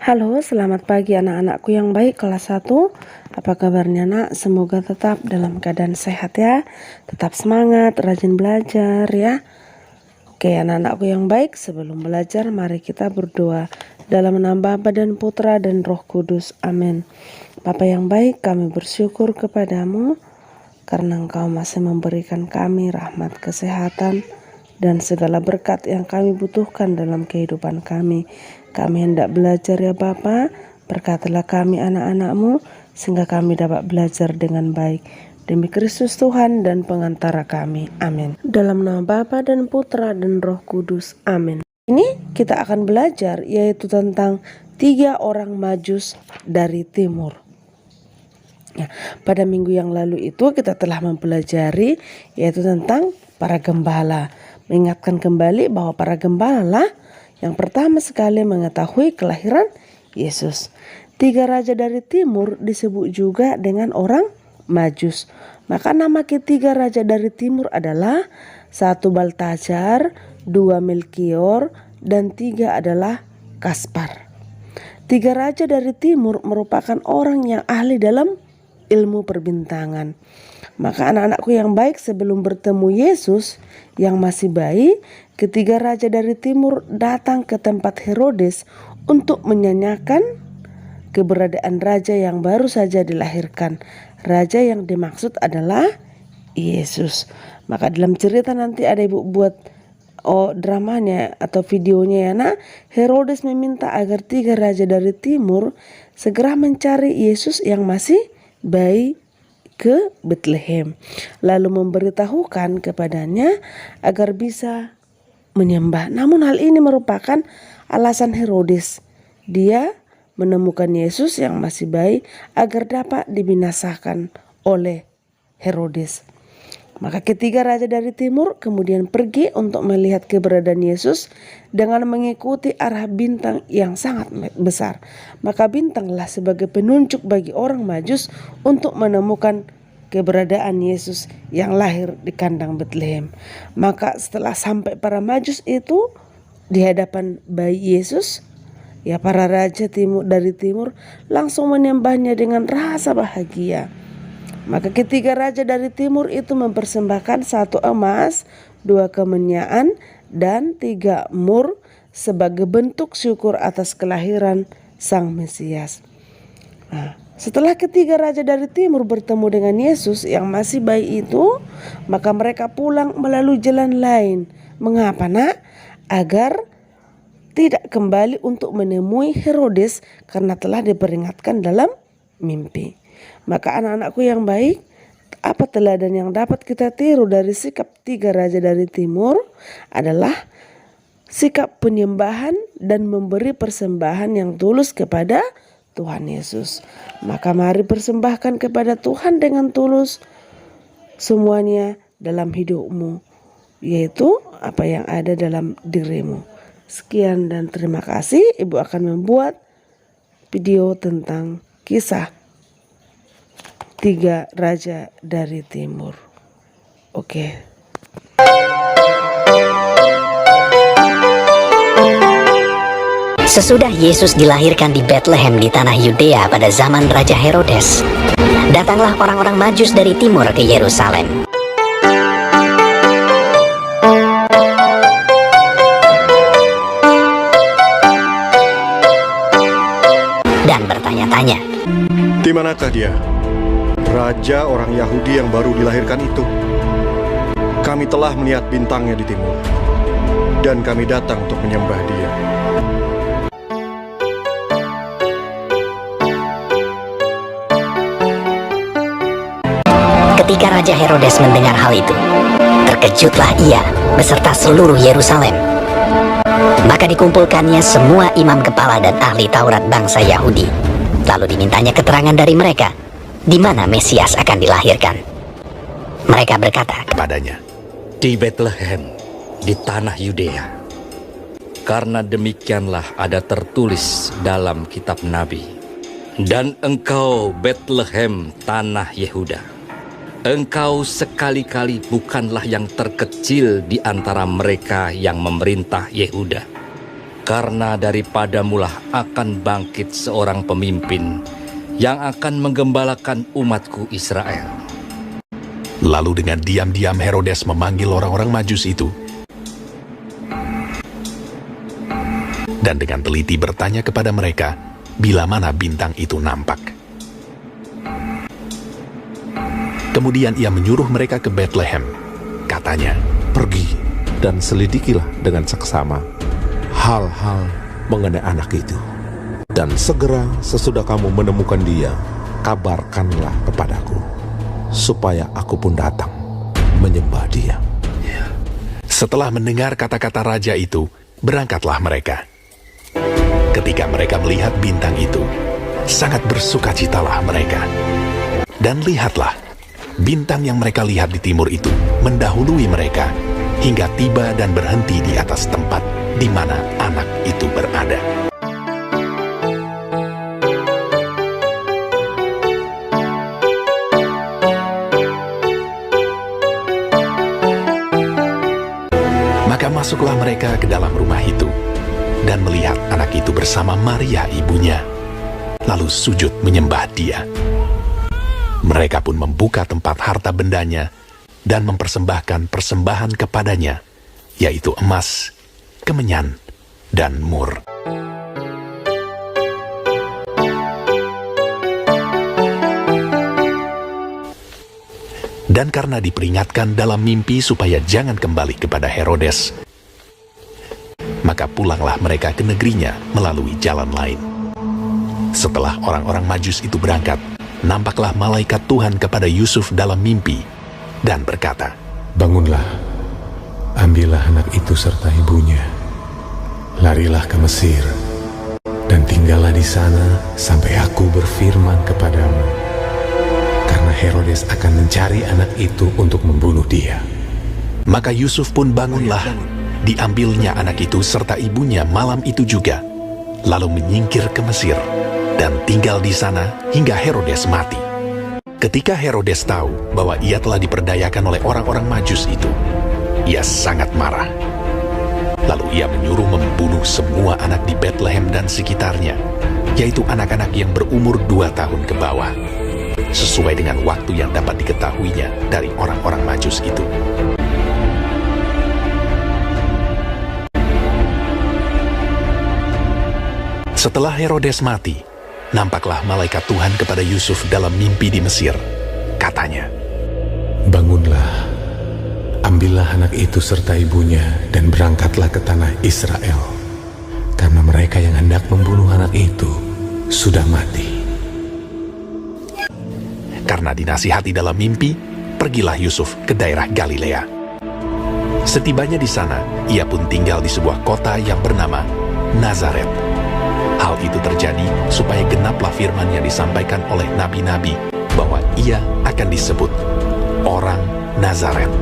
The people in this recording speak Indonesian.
Halo, selamat pagi anak-anakku yang baik kelas 1. Apa kabarnya nak? Semoga tetap dalam keadaan sehat ya. Tetap semangat, rajin belajar ya. Oke anak-anakku yang baik, sebelum belajar mari kita berdoa. Dalam nama Bapa dan Putra dan Roh Kudus. Amin. Bapa yang baik, kami bersyukur kepadamu karena Engkau masih memberikan kami rahmat kesehatan dan segala berkat yang kami butuhkan dalam kehidupan kami. Kami hendak belajar ya Bapa, berkatilah kami anak-anak-Mu sehingga kami dapat belajar dengan baik. Demi Kristus Tuhan dan pengantara kami. Amin. Dalam nama Bapa dan Putra dan Roh Kudus. Amin. Ini kita akan belajar yaitu tentang 3 orang Majus dari Timur. Ya, pada minggu yang lalu itu kita telah mempelajari yaitu tentang para gembala. Mengingatkan kembali bahwa para gembala lah yang pertama sekali mengetahui kelahiran Yesus. 3 raja dari timur disebut juga dengan orang Majus. Maka nama ketiga raja dari timur adalah 1 Baltazar, 2 Melkior, dan 3 adalah Kaspar. 3 raja dari timur merupakan orang yang ahli dalam ilmu perbintangan. Maka anak-anakku yang baik, sebelum bertemu Yesus yang masih bayi, ketiga raja dari timur datang ke tempat Herodes untuk menyanyikan keberadaan raja yang baru saja dilahirkan. Raja yang dimaksud adalah Yesus. Maka dalam cerita nanti ada ibu buat dramanya atau videonya ya nak. Herodes meminta agar 3 raja dari timur segera mencari Yesus yang masih bayi ke Bethlehem, lalu memberitahukan kepadanya agar bisa menyembah. Namun hal ini merupakan alasan Herodes. Dia menemukan Yesus yang masih bayi agar dapat dibinasakan oleh Herodes. Maka ketiga raja dari timur kemudian pergi untuk melihat keberadaan Yesus dengan mengikuti arah bintang yang sangat besar. Maka bintanglah sebagai penunjuk bagi orang Majus untuk menemukan keberadaan Yesus yang lahir di kandang Bethlehem. Maka setelah sampai para Majus itu di hadapan bayi Yesus, ya para raja dari timur langsung menyembahnya dengan rasa bahagia. Maka ketiga raja dari timur itu mempersembahkan 1 emas, 2 kemenyan, dan 3 mur sebagai bentuk syukur atas kelahiran Sang Mesias. Nah, setelah ketiga raja dari timur bertemu dengan Yesus yang masih bayi itu, maka mereka pulang melalui jalan lain. Mengapa nak? Agar tidak kembali untuk menemui Herodes karena telah diperingatkan dalam mimpi. Maka anak-anakku yang baik, apa teladan yang dapat kita tiru dari sikap 3 raja dari timur adalah sikap penyembahan dan memberi persembahan yang tulus kepada Tuhan Yesus. Maka mari persembahkan kepada Tuhan dengan tulus semuanya dalam hidupmu, yaitu apa yang ada dalam dirimu. Sekian dan terima kasih. Ibu akan membuat video tentang kisah 3 raja dari timur. Oke. Sesudah Yesus dilahirkan di Bethlehem di tanah Yudea pada zaman Raja Herodes, datanglah orang-orang Majus dari timur ke Yerusalem. Dan bertanya-tanya, "Di manakah dia? Raja orang Yahudi yang baru dilahirkan itu. Kami telah melihat bintangnya di timur, dan kami datang untuk menyembah dia." Ketika Raja Herodes mendengar hal itu, terkejutlah ia beserta seluruh Yerusalem. Maka dikumpulkannya semua imam kepala dan ahli Taurat bangsa Yahudi. Lalu dimintanya keterangan dari mereka di mana Mesias akan dilahirkan. Mereka berkata kepadanya, "Di Bethlehem, di tanah Yudea. Karena demikianlah ada tertulis dalam kitab Nabi. Dan engkau Bethlehem, tanah Yehuda, engkau sekali-kali bukanlah yang terkecil di antara mereka yang memerintah Yehuda. Karena daripadamulah akan bangkit seorang pemimpin yang akan menggembalakan umatku Israel. Lalu dengan diam-diam Herodes memanggil orang-orang Majus itu. Dan dengan teliti bertanya kepada mereka, bila mana bintang itu nampak. Kemudian ia menyuruh mereka ke Bethlehem. Katanya, Pergi dan selidikilah dengan seksama hal-hal mengenai anak itu. Dan segera sesudah kamu menemukan dia, kabarkanlah kepadaku, supaya aku pun datang menyembah dia. setelah mendengar kata-kata raja itu, berangkatlah mereka. Ketika mereka melihat bintang itu, sangat bersukacitalah mereka. Dan lihatlah, bintang yang mereka lihat di timur itu mendahului mereka hingga tiba dan berhenti di atas tempat di mana anak itu berada. Maka masuklah mereka ke dalam rumah itu dan melihat anak itu bersama Maria ibunya, lalu sujud menyembah dia. Mereka pun membuka tempat harta bendanya dan mempersembahkan persembahan kepadanya, yaitu emas, kemenyan, dan mur. Dan karena diperingatkan dalam mimpi supaya jangan kembali kepada Herodes, maka pulanglah mereka ke negerinya melalui jalan lain. Setelah orang-orang Majus itu berangkat, nampaklah malaikat Tuhan kepada Yusuf dalam mimpi dan berkata, "Bangunlah, ambillah anak itu serta ibunya, larilah ke Mesir, dan tinggallah di sana sampai aku berfirman kepadamu, karena Herodes akan mencari anak itu untuk membunuh dia." Maka Yusuf pun bangunlah, diambilnya anak itu serta ibunya malam itu juga, lalu menyingkir ke Mesir dan tinggal di sana hingga Herodes mati. Ketika Herodes tahu bahwa ia telah diperdayakan oleh orang-orang Majus itu, ia sangat marah. Lalu ia menyuruh membunuh semua anak di Bethlehem dan sekitarnya, yaitu anak-anak yang berumur 2 tahun ke bawah, sesuai dengan waktu yang dapat diketahuinya dari orang-orang Majus itu. Setelah Herodes mati, nampaklah malaikat Tuhan kepada Yusuf dalam mimpi di Mesir. Katanya, "Bangunlah, ambillah anak itu serta ibunya dan berangkatlah ke tanah Israel, karena mereka yang hendak membunuh anak itu sudah mati." Karena dinasihati dalam mimpi, pergilah Yusuf ke daerah Galilea. Setibanya di sana, ia pun tinggal di sebuah kota yang bernama Nazaret. Hal itu terjadi supaya genaplah firman yang disampaikan oleh nabi-nabi bahwa ia akan disebut orang Nazaret.